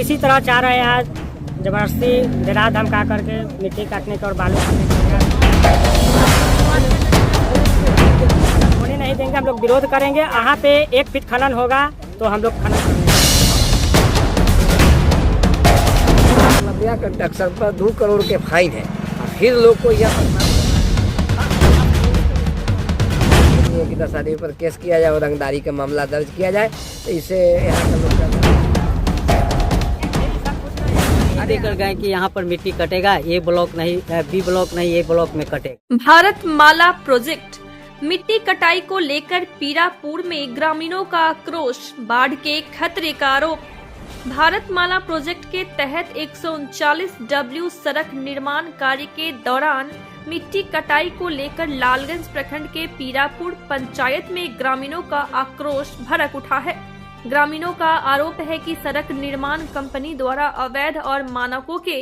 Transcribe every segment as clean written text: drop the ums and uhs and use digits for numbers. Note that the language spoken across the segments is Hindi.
इसी तरह चाह रहे हैं आज जबरदस्ती डरा धमका करके मिट्टी काटने का और बालू होने नहीं देंगे। हम लोग विरोध करेंगे। यहाँ पे 1 फीट खनन होगा तो हम लोग खनन करेंगे। नदिया कंस्ट्रक्शन पर 2 करोड़ के फाइन है, फिर लोग को यह की 10 आदमी पर केस किया जाए और रंगदारी का मामला दर्ज किया जाए, तो इससे यहाँ का लोग देकर गए कि यहाँ पर मिट्टी कटेगा, ये ब्लॉक नहीं, बी ब्लॉक नहीं, ये ब्लॉक में कटेगा। भारत माला प्रोजेक्ट मिट्टी कटाई को लेकर पीरापुर में ग्रामीणों का आक्रोश, बाढ़ के खतरे का आरोप। भारत माला प्रोजेक्ट के तहत 139W सड़क निर्माण कार्य के दौरान मिट्टी कटाई को लेकर लालगंज प्रखंड के पीरापुर पंचायत में ग्रामीणों का आक्रोश भड़क उठा है। ग्रामीणों का आरोप है कि सड़क निर्माण कंपनी द्वारा अवैध और मानकों के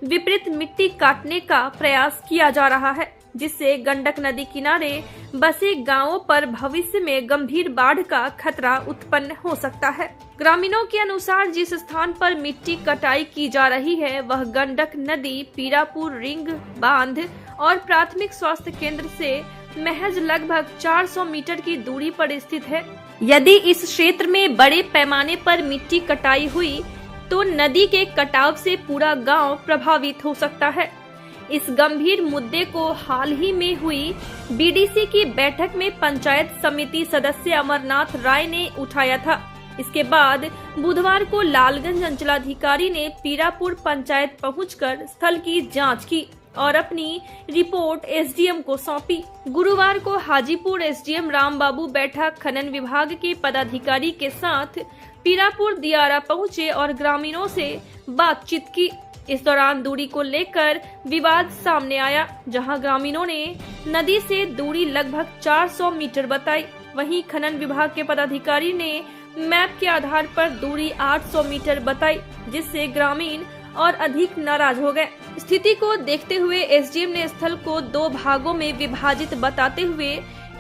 विपरीत मिट्टी काटने का प्रयास किया जा रहा है, जिससे गंडक नदी किनारे बसे गांवों पर भविष्य में गंभीर बाढ़ का खतरा उत्पन्न हो सकता है। ग्रामीणों के अनुसार जिस स्थान पर मिट्टी कटाई की जा रही है वह गंडक नदी, पीरापुर रिंग बांध और प्राथमिक स्वास्थ्य केंद्र से महज लगभग 400 मीटर की दूरी पर स्थित है। यदि इस क्षेत्र में बड़े पैमाने पर मिट्टी कटाई हुई तो नदी के कटाव से पूरा गांव प्रभावित हो सकता है। इस गंभीर मुद्दे को हाल ही में हुई बीडीसी की बैठक में पंचायत समिति सदस्य अमरनाथ राय ने उठाया था। इसके बाद बुधवार को लालगंज अंचलाधिकारी ने पीरापुर पंचायत पहुंचकर स्थल की जांच की और अपनी रिपोर्ट एसडीएम को सौंपी। गुरुवार को हाजीपुर एसडीएम रामबाबू बैठक खनन विभाग के पदाधिकारी के साथ पीरापुर दियारा पहुंचे और ग्रामीणों से बातचीत की। इस दौरान दूरी को लेकर विवाद सामने आया, जहां ग्रामीणों ने नदी से दूरी लगभग 400 मीटर बताई। वहीं खनन विभाग के पदाधिकारी ने मैप के आधार पर दूरी 800 मीटर बताई, जिससे ग्रामीण और अधिक नाराज हो गए। स्थिति को देखते हुए एसडीएम ने स्थल को 2 भागों में विभाजित बताते हुए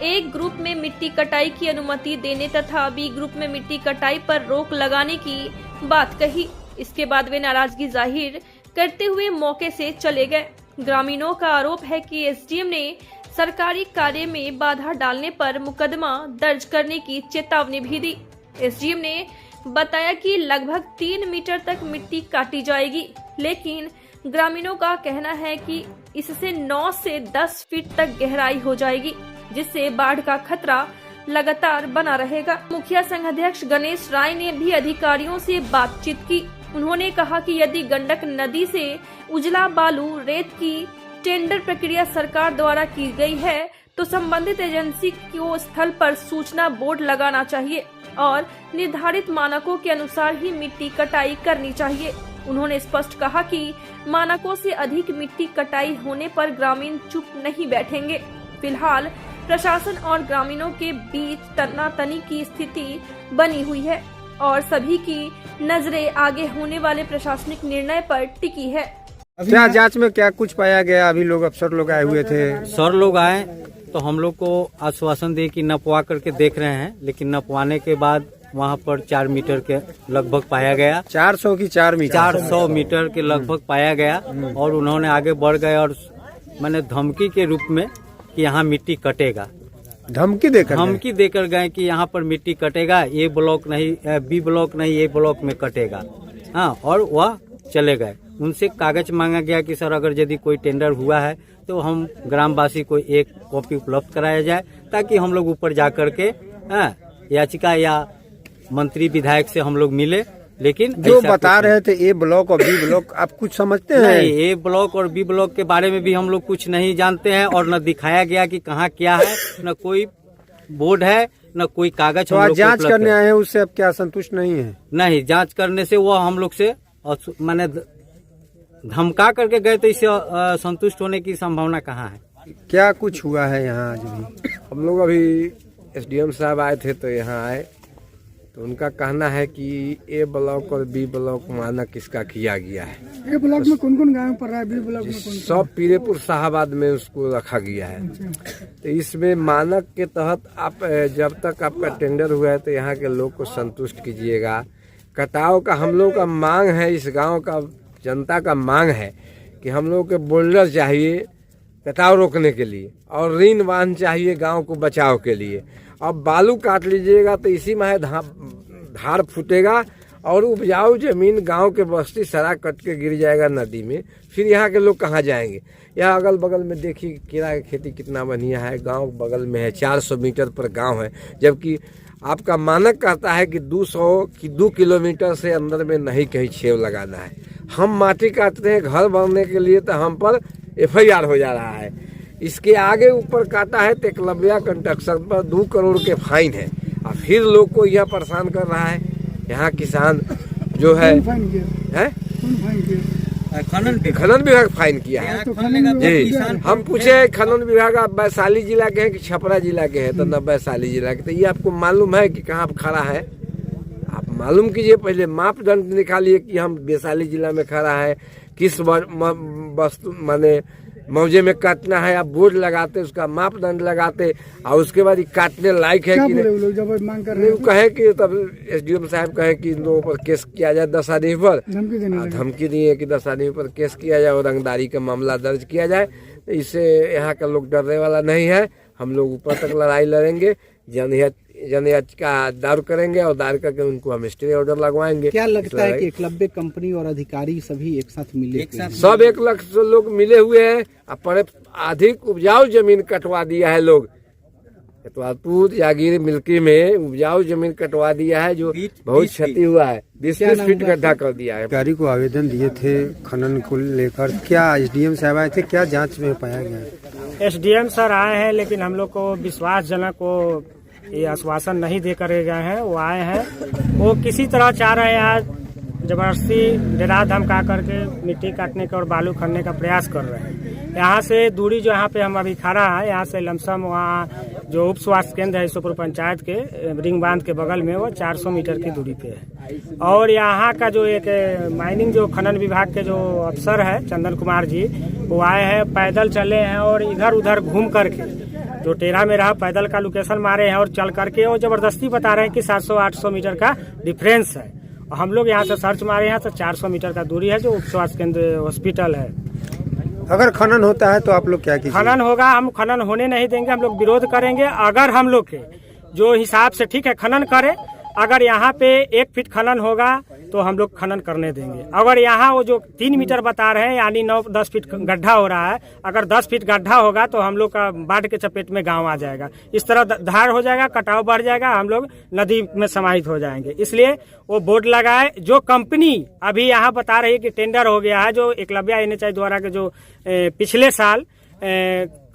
एक ग्रुप में मिट्टी कटाई की अनुमति देने तथा बी ग्रुप में मिट्टी कटाई पर रोक लगाने की बात कही। इसके बाद वे नाराजगी जाहिर करते हुए मौके से चले गए। ग्रामीणों का आरोप है कि एसडीएम ने सरकारी कार्य में बाधा डालने पर मुकदमा दर्ज करने की चेतावनी भी दी। एसडीएम ने बताया कि लगभग 3 मीटर तक मिट्टी काटी जाएगी, लेकिन ग्रामीणों का कहना है कि इससे 9 से 10 फीट तक गहराई हो जाएगी, जिससे बाढ़ का खतरा लगातार बना रहेगा। मुखिया संघ अध्यक्ष गणेश राय ने भी अधिकारियों से बातचीत की। उन्होंने कहा कि यदि गंडक नदी से उजला बालू रेत की टेंडर प्रक्रिया सरकार द्वारा की गई है तो संबंधित एजेंसी को स्थल पर सूचना बोर्ड लगाना चाहिए और निर्धारित मानकों के अनुसार ही मिट्टी कटाई करनी चाहिए। उन्होंने स्पष्ट कहा कि मानकों से अधिक मिट्टी कटाई होने पर ग्रामीण चुप नहीं बैठेंगे। फिलहाल प्रशासन और ग्रामीणों के बीच तनातनी की स्थिति बनी हुई है और सभी की नजरें आगे होने वाले प्रशासनिक निर्णय पर टिकी है। क्या जांच में क्या कुछ पाया गया? अभी लोग अफसर लोग आए हुए थे। सर लोग आए तो हम लोग को आश्वासन दिए कि नपवा करके देख रहे हैं, लेकिन नपवाने के बाद वहाँ पर 4 मीटर के लगभग पाया गया। 400 की 4 मीटर 400 मीटर के लगभग पाया गया और उन्होंने आगे बढ़ गए और मैंने धमकी के रूप में कि यहाँ मिट्टी कटेगा, धमकी देकर गए कि यहाँ पर मिट्टी कटेगा, ये ब्लॉक नहीं, बी ब्लॉक नहीं, ये ब्लॉक में कटेगा। हाँ, और वह चले गए। उनसे कागज मांगा गया कि सर अगर यदि कोई टेंडर हुआ है तो हम ग्रामवासी को एक कॉपी उपलब्ध कराया जाए, ताकि हम लोग ऊपर जा करके याचिका या मंत्री विधायक से हम लोग मिले। लेकिन जो बता रहे थे ए ब्लॉक और बी ब्लॉक, आप कुछ समझते हैं? नहीं, ए ब्लॉक और बी ब्लॉक के बारे में भी हम लोग कुछ नहीं जानते हैं और न दिखाया गया कि कहाँ क्या है, न कोई बोर्ड है, न कोई कागज। तो आज जांच करने आए हैं, उससे अब क्या संतुष्ट नहीं है? नहीं, जांच करने से वो हम लोग से मैंने धमका करके गए, तो इससे संतुष्ट होने की संभावना कहाँ है? क्या कुछ हुआ है यहाँ आज भी? हम लोग अभी एसडीएम साहब आए थे तो यहाँ आए तो उनका कहना है कि ए ब्लॉक और बी ब्लॉक मानक इसका किया गया है। ए ब्लॉक में कौन कौन गाँव पड़ रहा है? बी ब्लॉक में कौन? सब पीरेपुर शाहबाद में उसको रखा गया है। तो इसमें मानक के तहत आप जब तक आपका टेंडर हुआ है तो यहाँ के लोग को संतुष्ट कीजिएगा। कटाव का हम लोग का मांग है, इस गांव का जनता का मांग है कि हम लोग के बोल्डर चाहिए कटाव रोकने के लिए और ऋण बांध चाहिए गांव को बचाव के लिए। अब बालू काट लीजिएगा तो इसी में धार फूटेगा और उपजाऊ जमीन गांव के बस्ती सारा कट के गिर जाएगा नदी में। फिर यहाँ के लोग कहाँ जाएंगे? यहाँ अगल बगल में देखिए केला की खेती कितना बढ़िया है, गांव बगल में है, 400 मीटर पर गांव है, जबकि आपका मानक कहता है कि 2 किलोमीटर से अंदर में नहीं कहीं छेव लगाना है। हम माटी काटते हैं घर बनने के लिए तो हम पर FIR हो जा रहा है। इसके आगे ऊपर काटा है तो एकलव्या कंस्ट्रक्शन पर 2 करोड़ के फाइन है और फिर लोग को यह परेशान कर रहा है। यहाँ किसान जो है कौन फाइन किया? है कौन फाइन किया? खनन विभाग फाइन किया है जी। हम पूछे खनन विभाग आप वैशाली जिला के हैं कि छपरा जिला के हैं, तो न वैशाली जिला के। तो ये आपको मालूम है कि कहाँ खड़ा है? आप मालूम कीजिए, पहले मापदंड निकालिए कि हम वैशाली जिला में खड़ा है, किस वस्तु माने मौजे में काटना है। आप बोर्ड लगाते, उसका मापदंड लगाते और उसके बाद ये काटने लायक है कि नहीं। जब मांग कर रहे नहीं कहे कि तब SDM साहब कहे कि इन लोगों पर केस किया जाए 10 आदमी पर, धमकी दिए कि 10 आदमी पर केस किया जाए और रंगदारी का मामला दर्ज किया जाए। इससे यहाँ का लोग डरने वाला नहीं है। हम लोग ऊपर तक लड़ाई लड़ेंगे, जनहित का दार करेंगे और दार करके उनको हम स्टे ऑर्डर लगवाएंगे। क्या लगता है कि एकलव्य कंपनी और अधिकारी सभी एक साथ मिले सब 1 लाख लोग मिले हुए हैं। पर अधिक उपजाऊ जमीन कटवा दिया है लोग। एतवारपुर जागीर मिल्की में उपजाऊ जमीन कटवा दिया है, जो बहुत क्षति हुआ है। 20 फीट गड्ढा कर दिया है। अधिकारी को आवेदन दिए थे खनन को लेकर, क्या SDM साहब आए थे? क्या जांच में पाया गया? SDM सर आए हैं, लेकिन हम लोग को विश्वासजनक को ये आश्वासन नहीं दे कर गए हैं। वो आए हैं, वो किसी तरह चाह रहे हैं आज जबरदस्ती डरा धमका करके मिट्टी काटने का और बालू खनने का प्रयास कर रहे हैं। यहाँ से दूरी जो यहाँ पे हम अभी खड़ा है, यहाँ से लमसम वहाँ जो उप स्वास्थ्य केंद्र है ईश्वरपुर पंचायत के रिंग बांध के बगल में, वो 400 मीटर की दूरी पे है। और यहाँ का जो एक माइनिंग जो खनन विभाग के जो अफसर है चंदन कुमार जी, वो आए हैं, पैदल चले हैं और इधर उधर घूम करके जो टेढ़ा में रहा पैदल का लोकेशन मारे हैं और चल करके वो जबरदस्ती बता रहे हैं कि 700-800 मीटर का डिफरेंस है। और हम लोग यहाँ से सर्च मारे हैं तो 400 मीटर का दूरी है जो उप स्वास्थ्य केंद्र हॉस्पिटल है। अगर खनन होता है तो आप लोग क्या कीजिए? खनन होगा, हम खनन होने नहीं देंगे, हम लोग विरोध करेंगे। अगर हम लोग के जो हिसाब से ठीक है खनन करें, अगर यहाँ पे 1 फीट खनन होगा तो हम लोग खनन करने देंगे। अगर यहाँ वो जो 3 मीटर बता रहे हैं यानी 9-10 फीट गड्ढा हो रहा है, अगर 10 फीट गड्ढा होगा तो हम लोग का बाढ़ के चपेट में गांव आ जाएगा। इस तरह धार हो जाएगा, कटाव बढ़ जाएगा, हम लोग नदी में समाहित हो जाएंगे। इसलिए वो बोर्ड लगाए। जो कंपनी अभी यहाँ बता रही है कि टेंडर हो गया है, जो एकलव्या NHI द्वारा के जो पिछले साल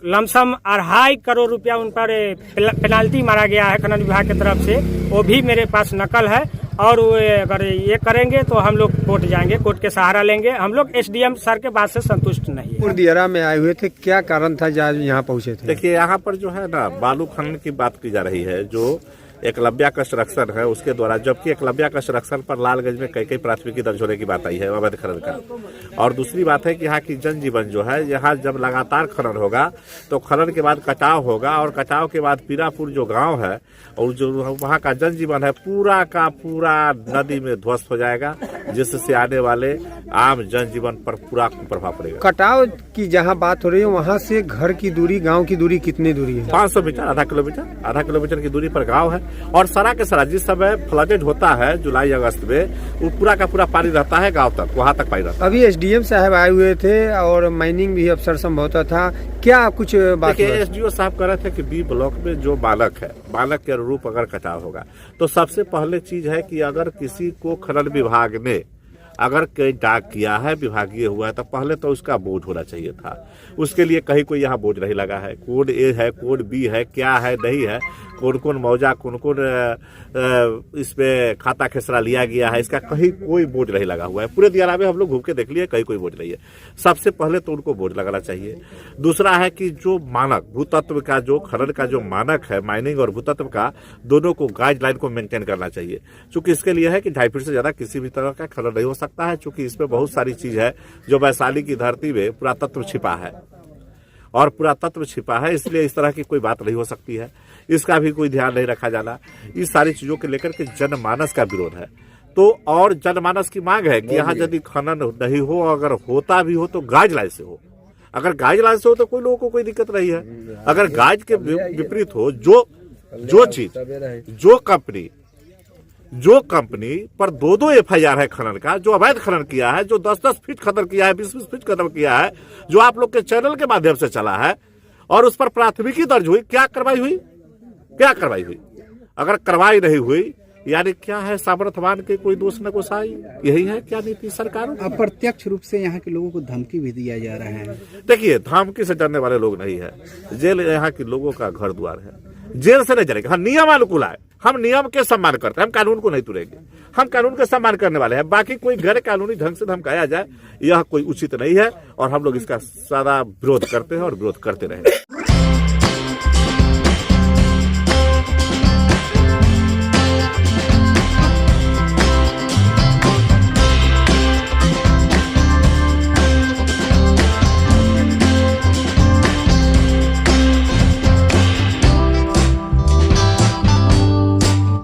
लमसम 2.5 करोड़ रुपया उन पर पेनाल्टी मारा गया है खनन विभाग की तरफ से, वो भी मेरे पास नकल है। और वो अगर ये करेंगे तो हम लोग कोर्ट जाएंगे, कोर्ट के सहारा लेंगे। हम लोग SDM सर के बात से संतुष्ट नहीं है। दियरा में आए हुए थे, क्या कारण था जब यहाँ पहुँचे थे? देखिए, यहाँ पर जो है ना बालू खनन की बात की जा रही है, जो एकलव्या कंस्ट्रक्शन है उसके द्वारा, जबकि एकलव्या कंस्ट्रक्शन पर लालगंज में कई प्राथमिकी दर्ज होने की बात आई है अवैध खनन का। और दूसरी बात है कि यहाँ की जनजीवन जो है, यहाँ जब लगातार खनन होगा तो खनन के बाद कटाव होगा और कटाव के बाद पीरापुर जो गांव है और जो वहाँ का जनजीवन है पूरा का पूरा नदी में ध्वस्त हो जाएगा, जिससे आने वाले आम जनजीवन पर पूरा प्रभाव पड़ेगा। कटाव की जहाँ बात हो रही है वहाँ से घर की दूरी, गाँव की दूरी कितनी दूरी है? 500 मीटर, आधा किलोमीटर की दूरी पर गाँव है। और सारा के सारा जिस समय फ्लडेड होता है जुलाई अगस्त में, वो पूरा का पूरा पानी रहता है गांव तक, वहां तक पानी रहता है। अभी SDM साहब आए हुए थे और माइनिंग भी अफसर संभवतः था, क्या कुछ बात? देखिए, SDO साहब कह रहे थे कि B ब्लॉक में जो मानक है, मानक के अनुरूप अगर कटाव होगा तो सबसे पहले चीज है कि अगर किसी को खनन विभाग ने अगर कहीं डाक किया है, विभागीय हुआ है, तो पहले तो उसका बोर्ड होना चाहिए था। उसके लिए कहीं कोई यहाँ बोर्ड नहीं लगा है। कोड A है, कोड B है, क्या है नहीं है, कौन कौन मौजा, कौन कौन इसमें खाता खेसरा लिया गया है, इसका कहीं कोई बोर्ड नहीं लगा हुआ है। पूरे दियारा में हम लोग घूम के देख लिए, कहीं कोई बोर्ड नहीं है। सबसे पहले तो उनको बोर्ड लगाना चाहिए। दूसरा है कि जो मानक भूतत्व का, जो खनन का जो मानक है, माइनिंग और भूतत्व का, दोनों को गाइडलाइन को मेंटेन करना चाहिए। चूंकि इसके लिए है कि 2.5 फीट से ज्यादा किसी भी तरह का खनन नहीं हो सकता है, चूंकि इसमें बहुत सारी चीज है जो वैशाली की धरती में पुरातत्व छिपा है और पुरातत्व छिपा है, इसलिए इस तरह की कोई बात नहीं हो सकती है। इसका भी कोई ध्यान नहीं रखा जाना। इस सारी चीजों को लेकर के जनमानस का विरोध है। तो और जनमानस की मांग है कि यहाँ यदि खनन नहीं हो, अगर होता भी हो तो गाइडलाइन से हो। अगर गाइडलाइन से हो तो कोई लोगों को कोई दिक्कत नहीं है। अगर गाइड के विपरीत हो, जो चीज, जो कंपनी पर 2-2 FIR है खनन का, जो अवैध खनन किया है, जो 10-10 फीट खनन किया है, 20-20 फीट खनन किया है, जो आप लोग के चैनल के माध्यम से चला है, और उस पर प्राथमिकी दर्ज हुई, क्या कार्रवाई हुई? अगर कार्रवाई नहीं हुई यानी क्या है, सामर्थ्यवान के कोई दोष न कोसाई, यही है क्या नीति सरकार? अप्रत्यक्ष रूप से यहाँ के लोगों को धमकी भी दिया जा रहा है। देखिए, धमकी से डरने वाले लोग नहीं है। जेल यहाँ के लोगों का घर द्वार है, जेल से नहीं डरेगा। हाँ, नियम अनुकूल है, हम नियम के सम्मान करते हैं, हम कानून को नहीं तुरेंगे, हम कानून का सम्मान करने वाले हैं। बाकी कोई गैर कानूनी ढंग से धमकाया जाए, यह कोई उचित नहीं है, और हम लोग इसका सदा विरोध करते हैं और विरोध करते रहेंगे।